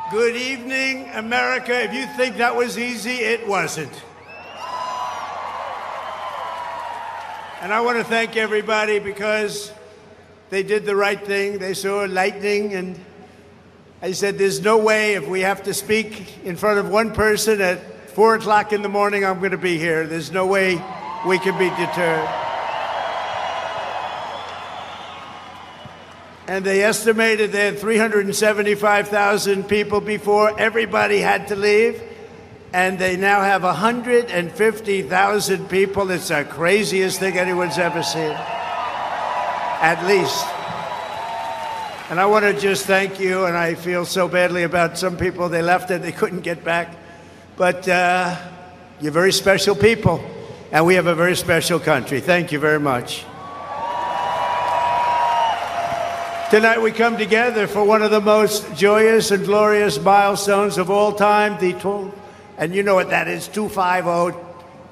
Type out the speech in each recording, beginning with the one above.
Good evening, America. If you think that was easy, it wasn't. And I want to thank everybody because they did the right thing. They saw lightning, and I said, there's no way if we have to speak in front of one person at 4 o'clock in the morning, I'm going to be here. There's no way we can be deterred. And they estimated they had 375,000 people before everybody had to leave. And they now have 150,000 people. It's the craziest thing anyone's ever seen. At least. And I want to just thank you, and I feel so badly about some people. They left and they couldn't get back. But you're very special people, and we have a very special country. Thank you very much. Tonight we come together for one of the most joyous and glorious milestones of all time, and you know what that is, 250,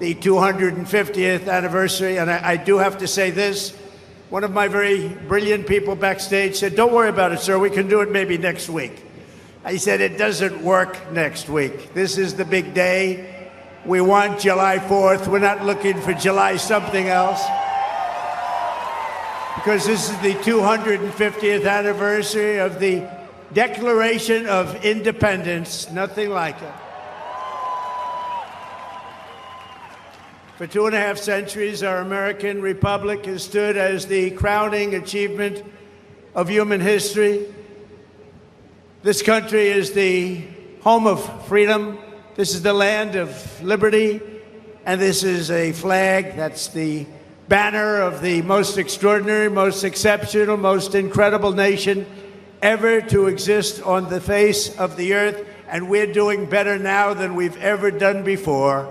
the 250th anniversary. And I do have to say this. One of my very brilliant people backstage said, don't worry about it, sir. We can do it maybe next week. I said, it doesn't work next week. This is the big day. We want July 4th. We're not looking for July something else. Because this is the 250th anniversary of the Declaration of Independence. Nothing like it. For 2.5 centuries, our American republic has stood as the crowning achievement of human history. This country is the home of freedom. This is the land of liberty. And this is a flag that's the banner of the most extraordinary, most exceptional, most incredible nation ever to exist on the face of the earth. And we're doing better now than we've ever done before.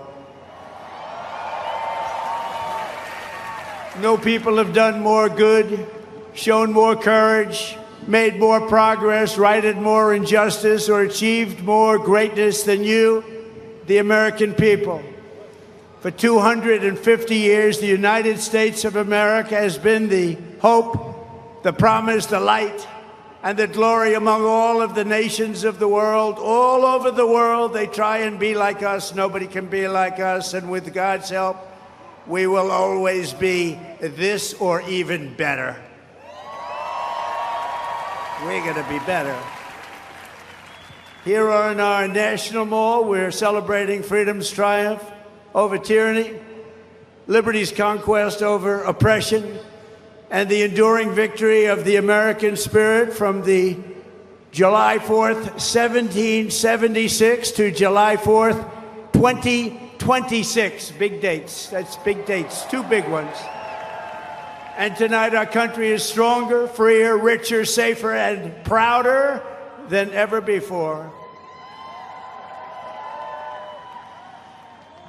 No people have done more good, shown more courage, made more progress, righted more injustice, or achieved more greatness than you, the American people. For 250 years, the United States of America has been the hope, the promise, the light, and the glory among all of the nations of the world. All over the world, they try and be like us. Nobody can be like us. And with God's help, we will always be this or even better. We're going to be better. Here in our National Mall, we're celebrating freedom's triumph over tyranny, liberty's conquest over oppression, and the enduring victory of the American spirit from the July 4th, 1776 to July 4th, 2026. Big dates. That's big dates. Two big ones. And tonight our country is stronger, freer, richer, safer, and prouder than ever before.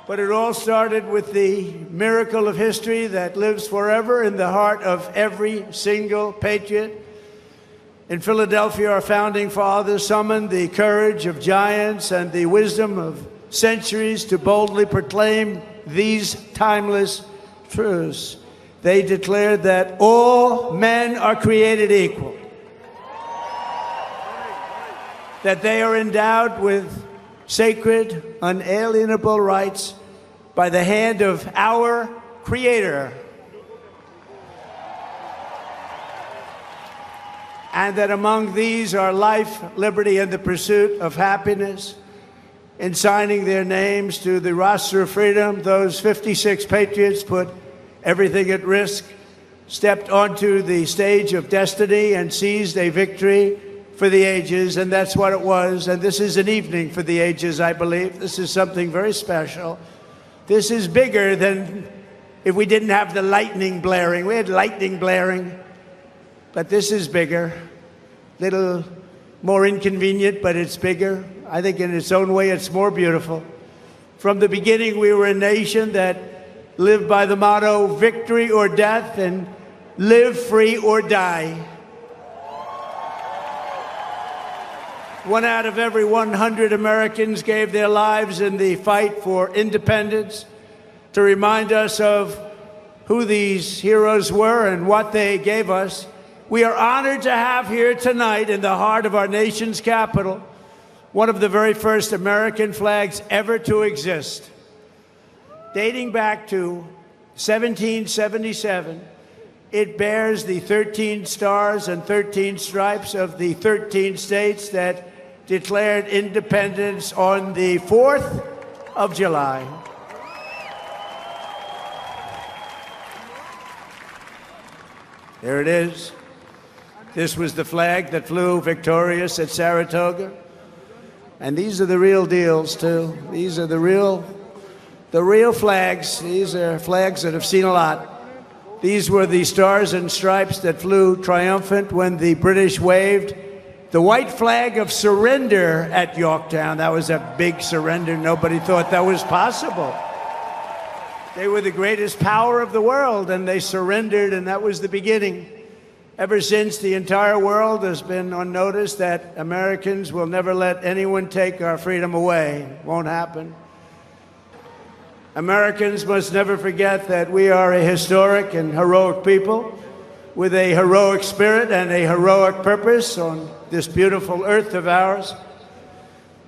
But it all started with the miracle of history that lives forever in the heart of every single patriot. In Philadelphia, our founding fathers summoned the courage of giants and the wisdom of centuries to boldly proclaim these timeless truths. They declared that all men are created equal, that they are endowed with sacred, unalienable rights by the hand of our Creator, and that among these are life, liberty, and the pursuit of happiness. In signing their names to the roster of freedom, those 56 patriots put everything at risk, stepped onto the stage of destiny, and seized a victory for the ages, and that's what it was. And this is an evening for the ages, I believe. This is something very special. This is bigger than if we didn't have the lightning blaring. We had lightning blaring, but this is bigger. Little more inconvenient, but it's bigger. I think in its own way, it's more beautiful. From the beginning, we were a nation that lived by the motto, victory or death, and live free or die. 1 out of every 100 Americans gave their lives in the fight for independence to remind us of who these heroes were and what they gave us. We are honored to have here tonight in the heart of our nation's capital one of the very first American flags ever to exist. Dating back to 1777, it bears the 13 stars and 13 stripes of the 13 states that declared independence on the 4th of July. There it is. This was the flag that flew victorious at Saratoga. And these are the real deals, too. These are the real flags. These are flags that have seen a lot. These were the stars and stripes that flew triumphant when the British waved the white flag of surrender at Yorktown. That was a big surrender. Nobody thought that was possible. They were the greatest power of the world, and they surrendered, and that was the beginning. Ever since, the entire world has been on notice that Americans will never let anyone take our freedom away. It won't happen. Americans must never forget that we are a historic and heroic people with a heroic spirit and a heroic purpose on this beautiful earth of ours.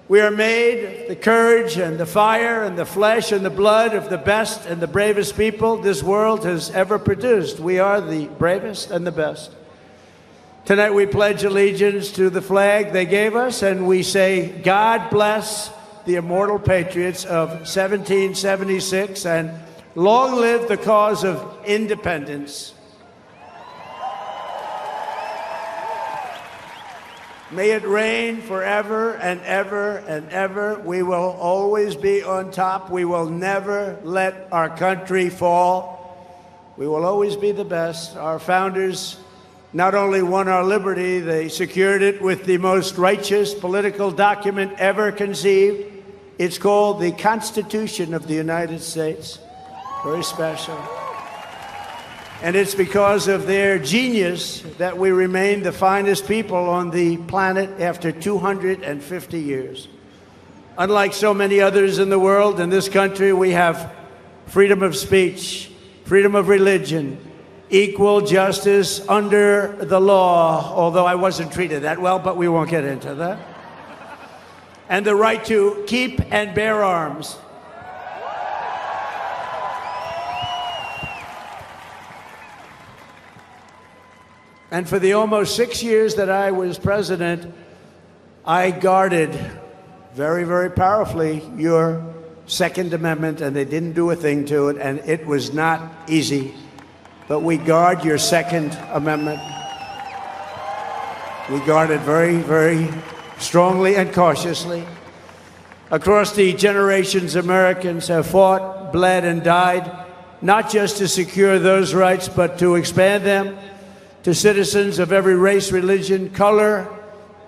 We are made of the courage and the fire and the flesh and the blood of the best and the bravest people this world has ever produced. We are the bravest and the best. Tonight we pledge allegiance to the flag they gave us, and we say, God bless the immortal patriots of 1776, and long live the cause of independence. May it reign forever and ever and ever. We will always be on top. We will never let our country fall. We will always be the best. Our founders not only won our liberty, they secured it with the most righteous political document ever conceived. It's called the Constitution of the United States. Very special. And it's because of their genius that we remain the finest people on the planet after 250 years. Unlike so many others in the world, in this country, we have freedom of speech, freedom of religion, equal justice under the law, although I wasn't treated that well, but we won't get into that. And the right to keep and bear arms. And for the almost 6 years that I was president, I guarded very, very powerfully your Second Amendment, and they didn't do a thing to it, and it was not easy. But we guard your Second Amendment. We guard it very, very strongly and cautiously. Across the generations, Americans have fought, bled, and died, not just to secure those rights, but to expand them to citizens of every race, religion, color,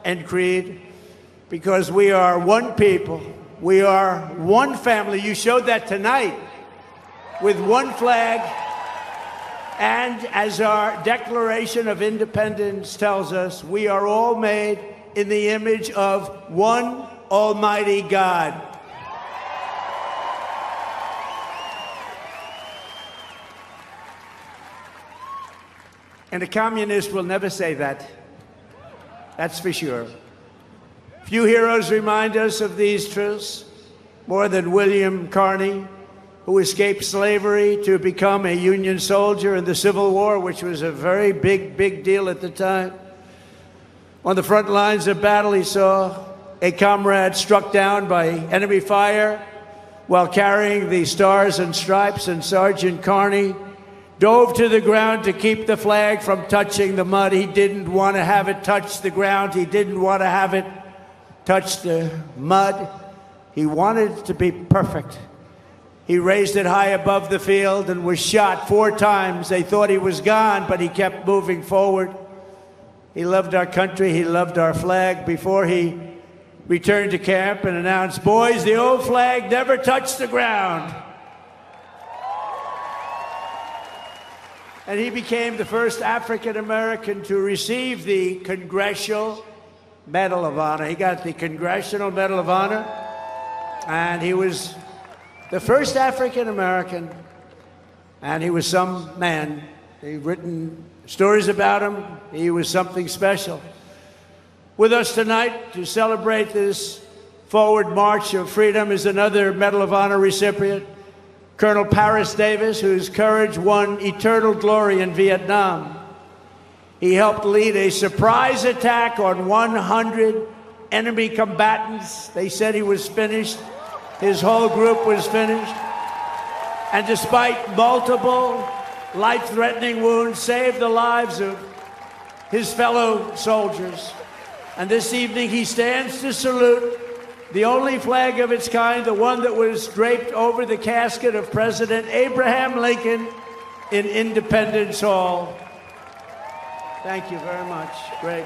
and creed, because we are one people, we are one family. You showed that tonight with one flag, and as our Declaration of Independence tells us, we are all made in the image of one Almighty God. And a communist will never say that. That's for sure. Few heroes remind us of these truths more than William Carney, who escaped slavery to become a Union soldier in the Civil War, which was a very big deal at the time. On the front lines of battle, he saw a comrade struck down by enemy fire while carrying the stars and stripes, and Sergeant Carney dove to the ground to keep the flag from touching the mud. He didn't want to have it touch the ground. He didn't want to have it touch the mud. He wanted it to be perfect. He raised it high above the field and was shot 4 times. They thought he was gone, but he kept moving forward. He loved our country. He loved our flag. Before he returned to camp and announced, "Boys, the old flag never touched the ground." And he became the first African-American to receive the Congressional Medal of Honor. He got the Congressional Medal of Honor, and he was the first African-American, and he was some man. They've written stories about him. He was something special. With us tonight to celebrate this Forward March of Freedom is another Medal of Honor recipient. Colonel Paris Davis, whose courage won eternal glory in Vietnam. He helped lead a surprise attack on 100 enemy combatants. They said he was finished. His whole group was finished. And despite multiple life-threatening wounds, saved the lives of his fellow soldiers. And this evening he stands to salute the only flag of its kind, the one that was draped over the casket of President Abraham Lincoln in Independence Hall. Thank you very much. Great.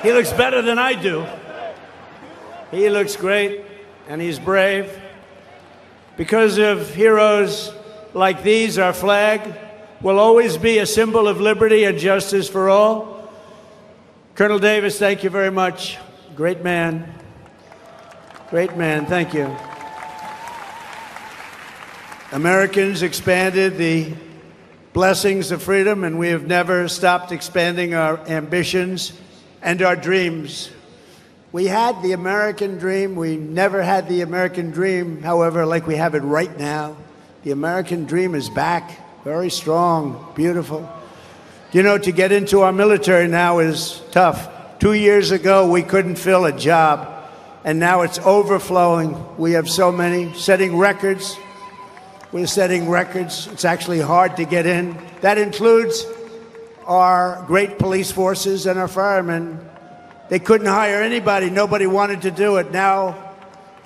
He looks better than I do. He looks great, and he's brave. Because of heroes like these, our flag will always be a symbol of liberty and justice for all. Colonel Davis, thank you very much. Great man. Great man, thank you. Americans expanded the blessings of freedom, and we have never stopped expanding our ambitions and our dreams. We had the American dream. We never had the American dream, however, like we have it right now. The American dream is back, very strong, beautiful. You know, to get into our military now is tough. 2 years ago, we couldn't fill a job, and now it's overflowing. We have so many, setting records. We're setting records. It's actually hard to get in. That includes our great police forces and our firemen. They couldn't hire anybody. Nobody wanted to do it. Now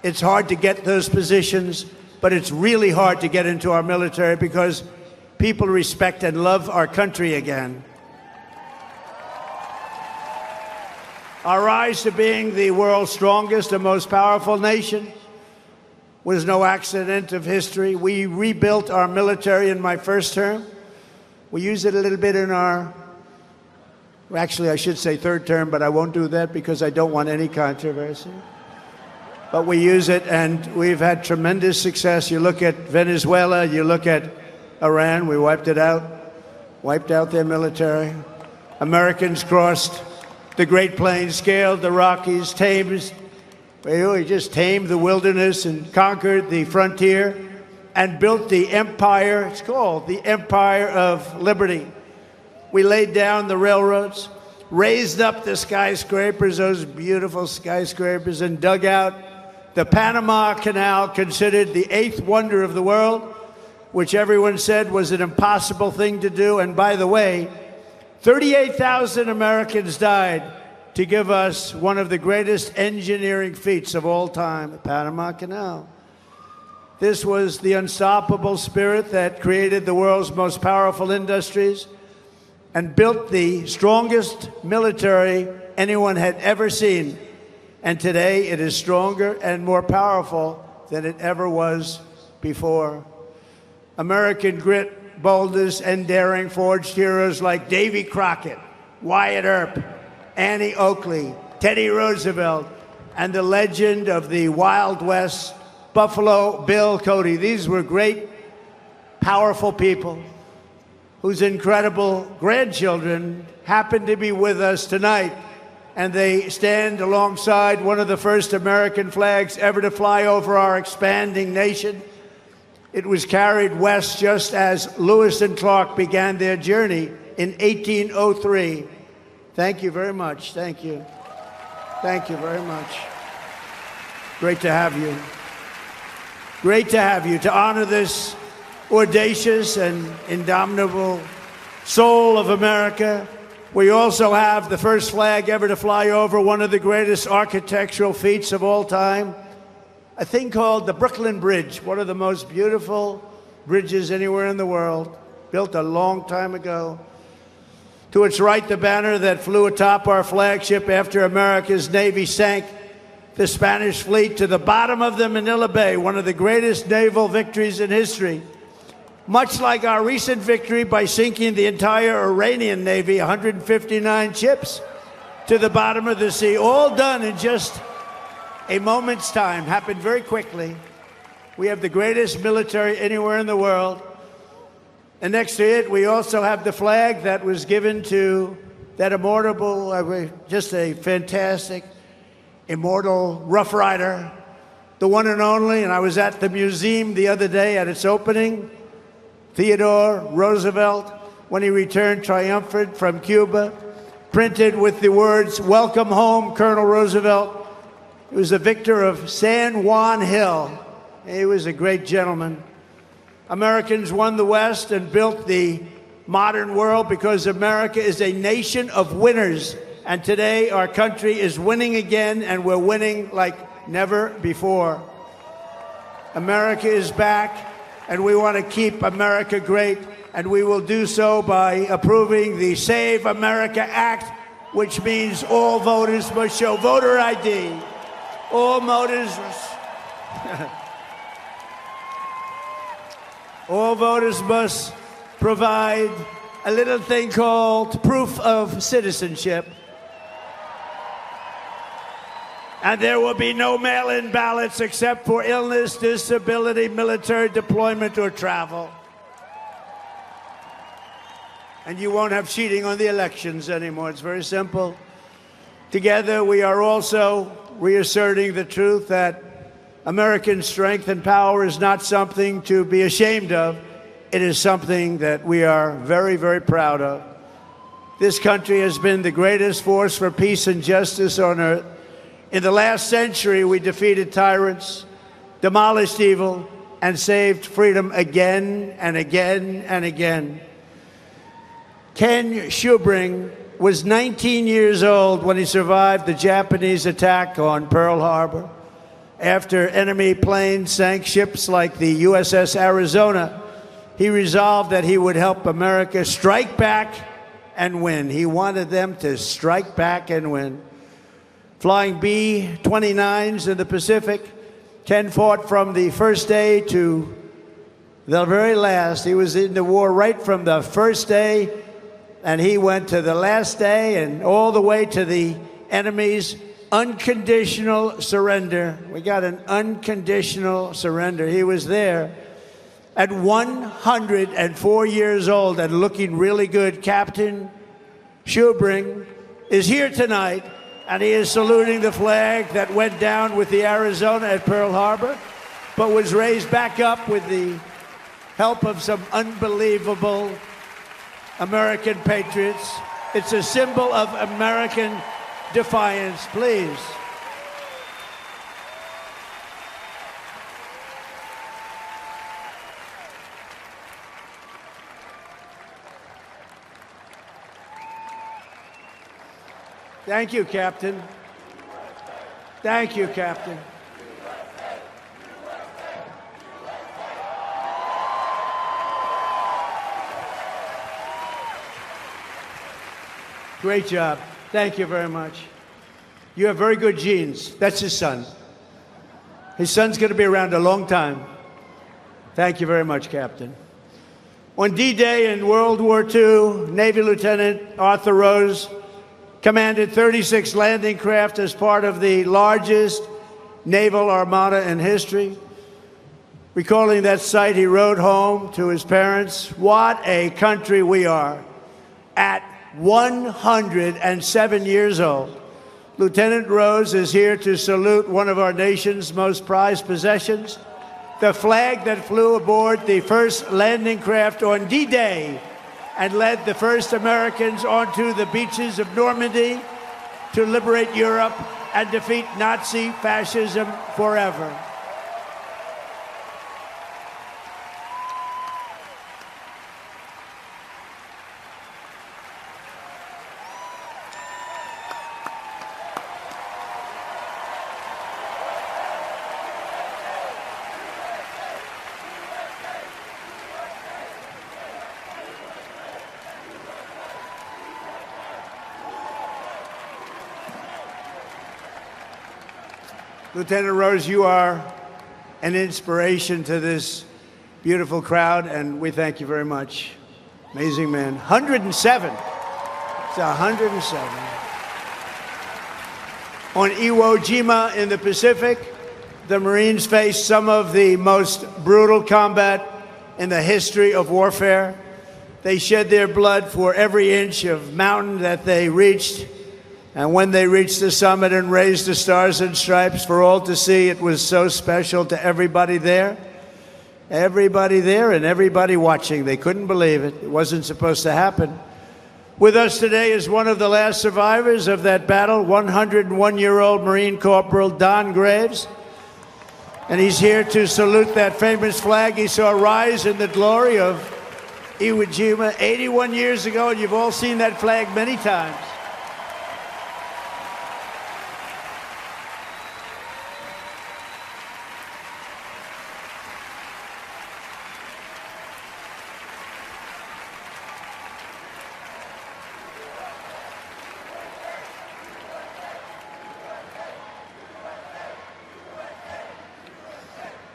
it's hard to get those positions, but it's really hard to get into our military because people respect and love our country again. Our rise to being the world's strongest and most powerful nation was no accident of history. We rebuilt our military in my first term. We use it a little bit in our, actually I should say third term, but I won't do that because I don't want any controversy. But we use it, and we've had tremendous success. You look at Venezuela, you look at Iran, we wiped it out, wiped out their military. Americans crossed the Great Plains, scaled the Rockies, we just tamed the wilderness and conquered the frontier and built the empire. It's called the Empire of Liberty. We laid down the railroads, raised up the skyscrapers, those beautiful skyscrapers, and dug out the Panama Canal, considered the eighth wonder of the world, which everyone said was an impossible thing to do. And by the way, 38,000 Americans died to give us one of the greatest engineering feats of all time, the Panama Canal. This was the unstoppable spirit that created the world's most powerful industries and built the strongest military anyone had ever seen. And today it is stronger and more powerful than it ever was before. American grit, boldness, and daring forged heroes like Davy Crockett, Wyatt Earp, Annie Oakley, Teddy Roosevelt, and the legend of the Wild West, Buffalo Bill Cody. These were great, powerful people whose incredible grandchildren happen to be with us tonight. And they stand alongside one of the first American flags ever to fly over our expanding nation. It was carried west just as Lewis and Clark began their journey in 1803. Thank you very much. Thank you. Thank you very much. Great to have you. Great to have you, to honor this audacious and indomitable soul of America. We also have the first flag ever to fly over one of the greatest architectural feats of all time, a thing called the Brooklyn Bridge, one of the most beautiful bridges anywhere in the world, built a long time ago. To its right, the banner that flew atop our flagship after America's Navy sank the Spanish fleet to the bottom of the Manila Bay, one of the greatest naval victories in history. Much like our recent victory by sinking the entire Iranian Navy, 159 ships, to the bottom of the sea, all done in just a moment's time, happened very quickly. We have the greatest military anywhere in the world. And next to it, we also have the flag that was given to that immortal, just a fantastic, immortal Rough Rider, the one and only. And I was at the museum the other day at its opening. Theodore Roosevelt, when he returned triumphant from Cuba, printed with the words, "Welcome home, Colonel Roosevelt." He was the victor of San Juan Hill. He was a great gentleman. Americans won the West and built the modern world because America is a nation of winners. And today our country is winning again, and we're winning like never before. America is back, and we want to keep America great, and we will do so by approving the Save America Act, which means all voters must show voter ID. All voters must provide a little thing called proof of citizenship. And there will be no mail-in ballots except for illness, disability, military deployment, or travel. And you won't have cheating on the elections anymore. It's very simple. Together, we are also reasserting the truth that American strength and power is not something to be ashamed of. It is something that we are very, very proud of. This country has been the greatest force for peace and justice on earth. In the last century, we defeated tyrants, demolished evil, and saved freedom again and again and again. Ken Schubring was 19 years old when he survived the Japanese attack on Pearl Harbor. After enemy planes sank ships like the USS Arizona, he resolved that he would help America strike back and win. He wanted them to strike back and win. Flying B-29s in the Pacific, Ken fought from the first day to the very last. He was in the war right from the first day, and he went to the last day and all the way to the enemy's unconditional surrender. We got an unconditional surrender. He was there at 104 years old and looking really good. Captain Schubring is here tonight, and he is saluting the flag that went down with the Arizona at Pearl Harbor, but was raised back up with the help of some unbelievable American patriots. It's a symbol of American defiance, please. Thank you, Captain. Thank you, Captain. Great job. Thank you very much. You have very good genes. That's his son. His son's going to be around a long time. Thank you very much, Captain. On D-Day in World War II, Navy Lieutenant Arthur Rose commanded 36 landing craft as part of the largest naval armada in history. Recalling that sight, he wrote home to his parents, "What a country we are." At 107 years old, Lieutenant Rose is here to salute one of our nation's most prized possessions, the flag that flew aboard the first landing craft on D-Day and led the first Americans onto the beaches of Normandy to liberate Europe and defeat Nazi fascism forever. Lieutenant Rose, you are an inspiration to this beautiful crowd, and we thank you very much. Amazing man. 107. It's 107. On Iwo Jima in the Pacific, the Marines faced some of the most brutal combat in the history of warfare. They shed their blood for every inch of mountain that they reached. And when they reached the summit and raised the stars and stripes for all to see, it was so special to everybody there. Everybody there and everybody watching. They couldn't believe it. It wasn't supposed to happen. With us today is one of the last survivors of that battle, 101-year-old Marine Corporal Don Graves. And he's here to salute that famous flag he saw rise in the glory of Iwo Jima 81 years ago, and you've all seen that flag many times.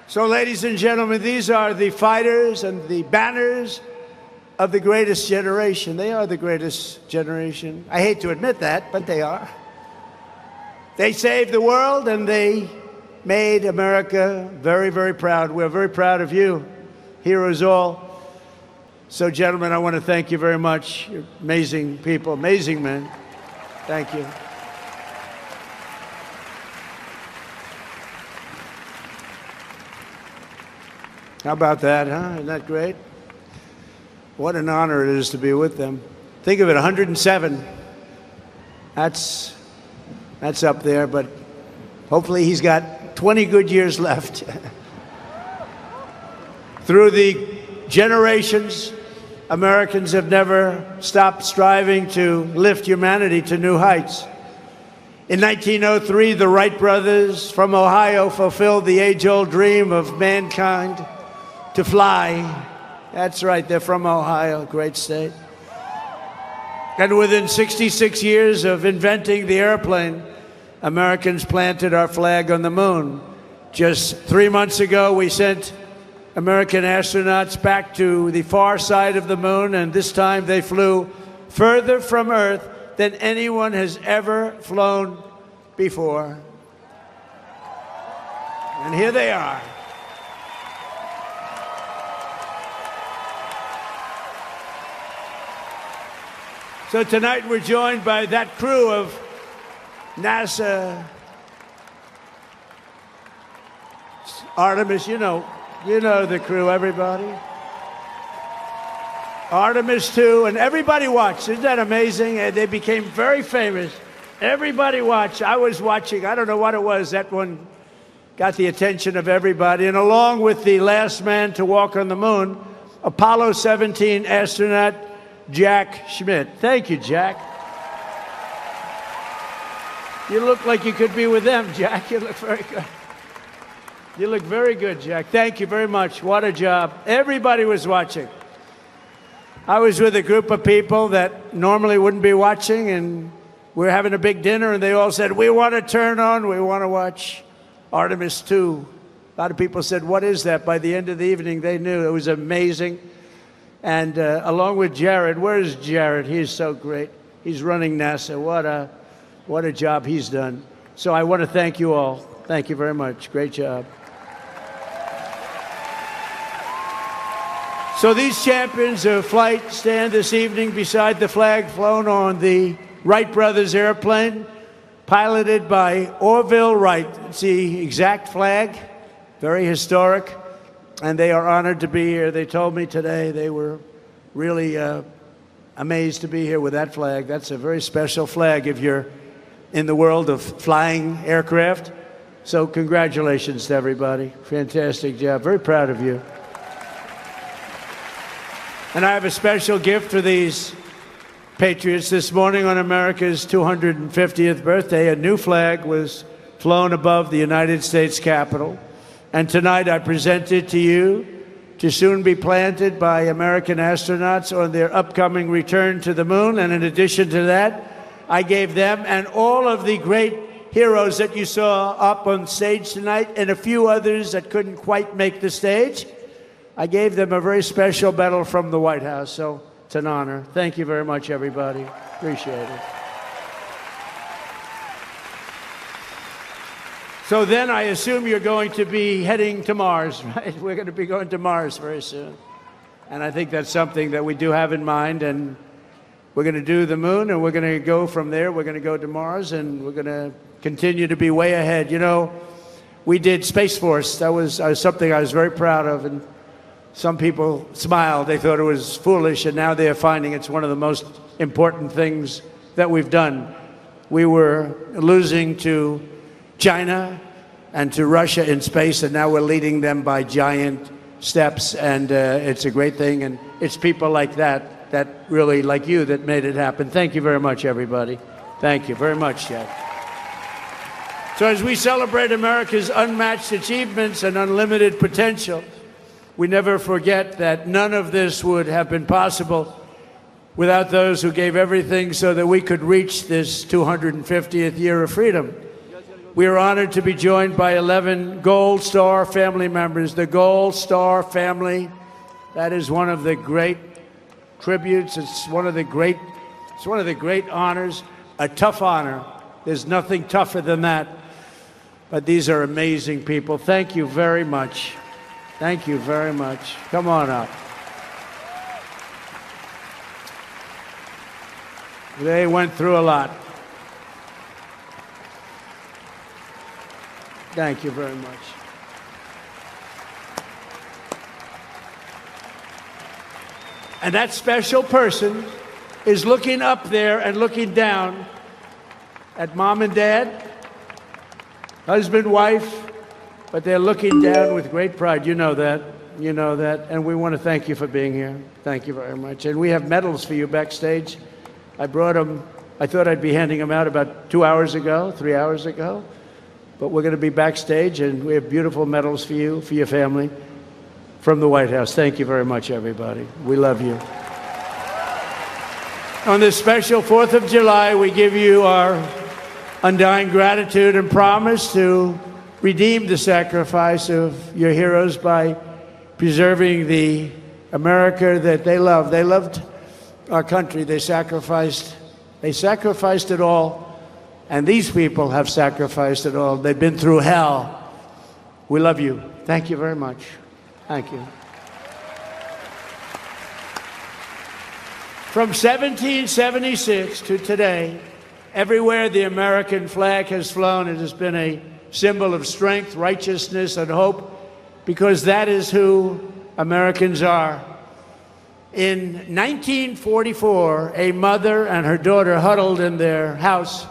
So, ladies and gentlemen, these are the fighters and the banners of the greatest generation. They are the greatest generation. I hate to admit that, but they are. They saved the world, and they made America very, very proud. We're very proud of you, heroes all. So, gentlemen, I want to thank you very much. You're amazing people, amazing men. Thank you. How about that, huh? Isn't that great? What an honor it is to be with them. Think of it, 107. That's up there, but hopefully he's got 20 good years left. Through the generations, Americans have never stopped striving to lift humanity to new heights. In 1903, the Wright brothers from Ohio fulfilled the age-old dream of mankind to fly. That's right, they're from Ohio, great state. And within 66 years of inventing the airplane, Americans planted our flag on the moon. Just 3 months ago, we sent American astronauts back to the far side of the moon, and this time they flew further from Earth than anyone has ever flown before. And here they are. So tonight we're joined by that crew of NASA Artemis, you know the crew, everybody. Artemis 2, and everybody watched. Isn't that amazing? And they became very famous. Everybody watched. I was watching. I don't know what it was. That one got the attention of everybody. And along with the last man to walk on the moon, Apollo 17 astronaut Jack Schmitt. Thank you, Jack. You look like you could be with them, Jack. You look very good. You look very good, Jack. Thank you very much. What a job. Everybody was watching. I was with a group of people that normally wouldn't be watching, and we were having a big dinner, and they all said, we want to turn on, we want to watch Artemis 2. A lot of people said, what is that? By the end of the evening, they knew. It was amazing. And along with Jared, where's Jared? He's so great. He's running NASA. What a job he's done. So I want to thank you all. Thank you very much. Great job. So these champions of flight stand this evening beside the flag flown on the Wright brothers airplane, piloted by Orville Wright. It's the exact flag, very historic. And they are honored to be here. They told me today they were really amazed to be here with that flag. That's a very special flag if you're in the world of flying aircraft. So congratulations to everybody. Fantastic job. Very proud of you. And I have a special gift for these patriots. This morning on America's 250th birthday, a new flag was flown above the United States Capitol. And tonight I present it to you to soon be planted by American astronauts on their upcoming return to the moon. And in addition to that, I gave them and all of the great heroes that you saw up on stage tonight and a few others that couldn't quite make the stage. I gave them a very special medal from the White House, so it's an honor. Thank you very much, everybody. Appreciate it. So then I assume you're going to be heading to Mars, right? We're going to be going to Mars very soon. And I think that's something that we do have in mind. And we're going to do the moon, and we're going to go from there. We're going to go to Mars, and we're going to continue to be way ahead. You know, we did Space Force. That was something I was very proud of. And some people smiled. They thought it was foolish. And now they're finding it's one of the most important things that we've done. We were losing to China and to Russia in space, and now we're leading them by giant steps, and it's a great thing, and it's people like that really, like you, that made it happen. Thank you very much, everybody. Thank you very much, Jack. So as we celebrate America's unmatched achievements and unlimited potential, we never forget that none of this would have been possible without those who gave everything so that we could reach this 250th year of freedom. We are honored to be joined by 11 Gold Star family members. The Gold Star family, that is one of the great tributes. It's one of the great honors, a tough honor. There's nothing tougher than that. But these are amazing people. Thank you very much. Thank you very much. Come on up. They went through a lot. Thank you very much. And that special person is looking up there and looking down at mom and dad, husband, wife, but they're looking down with great pride. You know that. You know that. And we want to thank you for being here. Thank you very much. And we have medals for you backstage. I brought them. I thought I'd be handing them out about 3 hours ago. But we're going to be backstage, and we have beautiful medals for you, for your family, from the White House. Thank you very much, everybody. We love you. On this special 4th of July, we give you our undying gratitude and promise to redeem the sacrifice of your heroes by preserving the America that they love. They loved our country. They sacrificed it all. And these people have sacrificed it all. They've been through hell. We love you. Thank you very much. Thank you. From 1776 to today, everywhere the American flag has flown, it has been a symbol of strength, righteousness, and hope, because that is who Americans are. In 1944, a mother and her daughter huddled in their house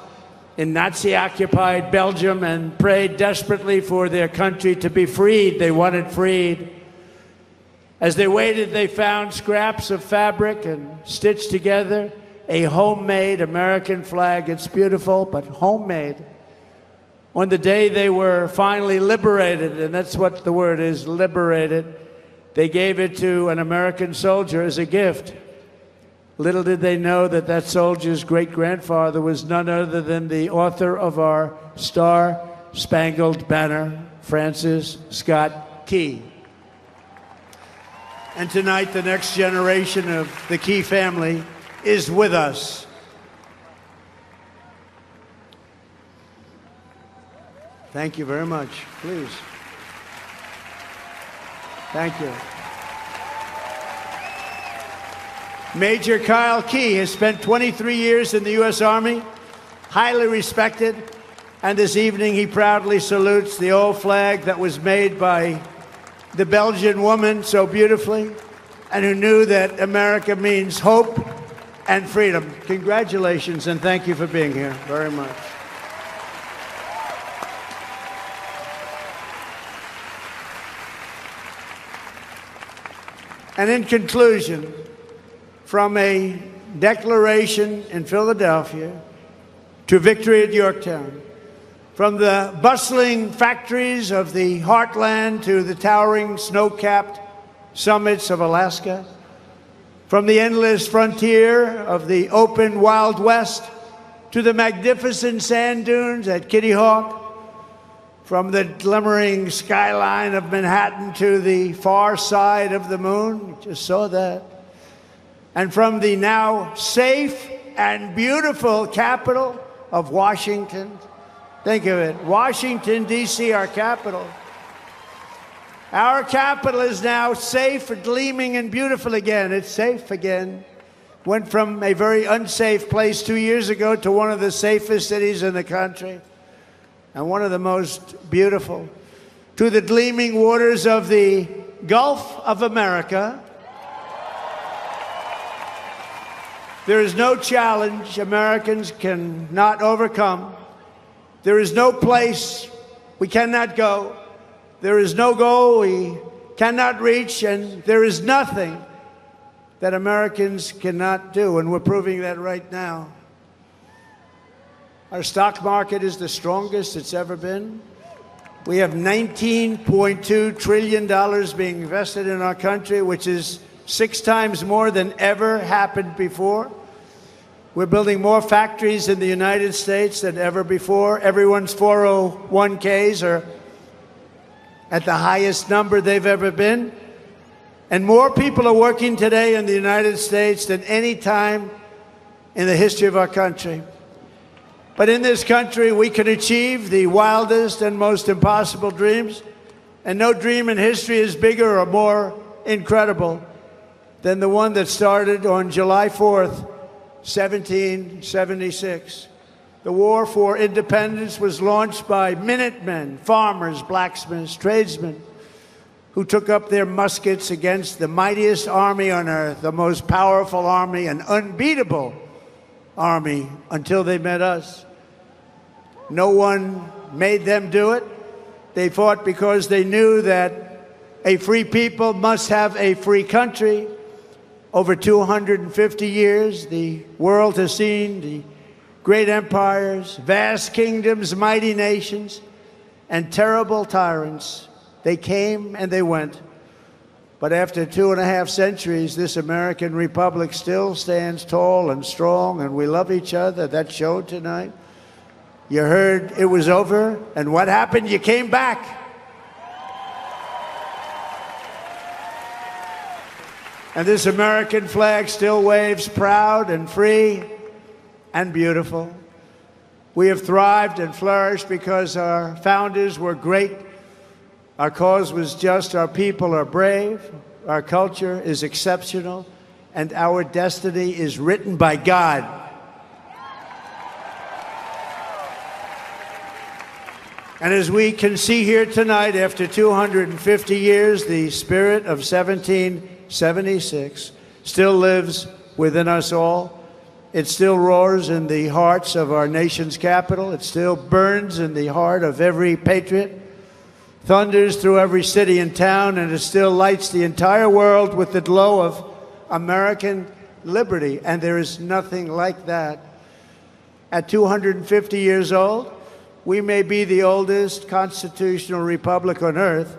in Nazi-occupied Belgium and prayed desperately for their country to be freed. They wanted freed. As they waited, they found scraps of fabric and stitched together a homemade American flag. It's beautiful, but homemade. On the day they were finally liberated, and that's what the word is, liberated, they gave it to an American soldier as a gift. Little did they know that that soldier's great-grandfather was none other than the author of our Star-Spangled Banner, Francis Scott Key. And tonight, the next generation of the Key family is with us. Thank you very much. Please. Thank you. Major Kyle Key has spent 23 years in the U.S. Army, highly respected, and this evening he proudly salutes the old flag that was made by the Belgian woman so beautifully, and who knew that America means hope and freedom. Congratulations, and thank you for being here very much. And in conclusion, from a declaration in Philadelphia to victory at Yorktown, from the bustling factories of the heartland to the towering snow-capped summits of Alaska, from the endless frontier of the open Wild West to the magnificent sand dunes at Kitty Hawk, from the glimmering skyline of Manhattan to the far side of the moon. You just saw that. And from the now safe and beautiful capital of Washington. Think of it, Washington, D.C., our capital. Our capital is now safe, gleaming, and beautiful again. It's safe again. Went from a very unsafe place 2 years ago to one of the safest cities in the country and one of the most beautiful. To the gleaming waters of the Gulf of America. There is no challenge Americans cannot overcome. There is no place we cannot go. There is no goal we cannot reach, and there is nothing that Americans cannot do, and we're proving that right now. Our stock market is the strongest it's ever been. We have $19.2 trillion being invested in our country, which is 6 times more than ever happened before. We're building more factories in the United States than ever before. Everyone's 401ks are at the highest number they've ever been. And more people are working today in the United States than any time in the history of our country. But in this country, we can achieve the wildest and most impossible dreams. And no dream in history is bigger or more incredible than the one that started on July 4th, 1776. The war for independence was launched by Minutemen, farmers, blacksmiths, tradesmen, who took up their muskets against the mightiest army on earth, the most powerful army, an unbeatable army, until they met us. No one made them do it. They fought because they knew that a free people must have a free country. Over 250 years, the world has seen the great empires, vast kingdoms, mighty nations, and terrible tyrants. They came and they went. But after 2.5 centuries, this American republic still stands tall and strong, and we love each other. That showed tonight. You heard it was over, and what happened? You came back. And this American flag still waves proud and free and beautiful. We have thrived and flourished because our founders were great. Our cause was just, our people are brave, our culture is exceptional, and our destiny is written by God. And as we can see here tonight, after 250 years, the spirit of 1776 still lives within us all. It still roars in the hearts of our nation's capital. It still burns in the heart of every patriot, thunders through every city and town, and it still lights the entire world with the glow of American liberty. And there is nothing like that. At 250 years old, we may be the oldest constitutional republic on earth,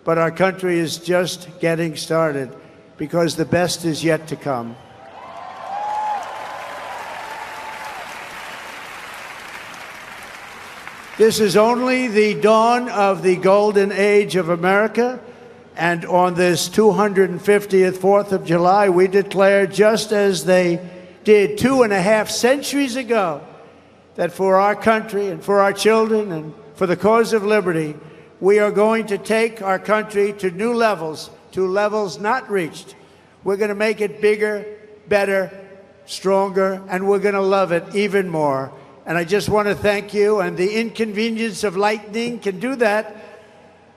but our country is just getting started, because the best is yet to come. This is only the dawn of the golden age of America, and on this 250th 4th of July, we declare, just as they did 2.5 centuries ago, that for our country and for our children and for the cause of liberty, we are going to take our country to new levels, to levels not reached. We're going to make it bigger, better, stronger, and we're going to love it even more. And I just want to thank you, and the inconvenience of lightning can do that,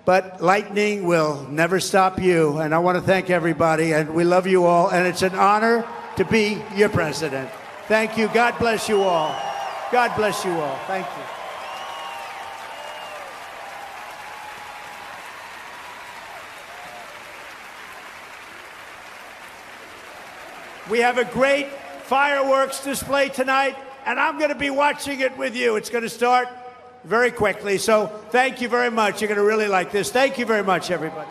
but lightning will never stop you. And I want to thank everybody, and we love you all, and it's an honor to be your president. Thank you. God bless you all. God bless you all. Thank you. We have a great fireworks display tonight, and I'm going to be watching it with you. It's going to start very quickly. So thank you very much. You're going to really like this. Thank you very much, everybody.